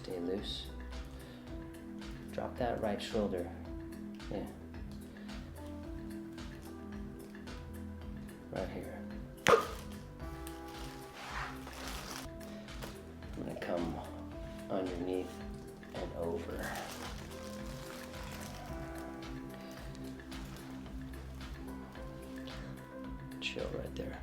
Stay loose. Drop that right shoulder. Yeah. Right here. I'm gonna come underneath and over. Chill right there.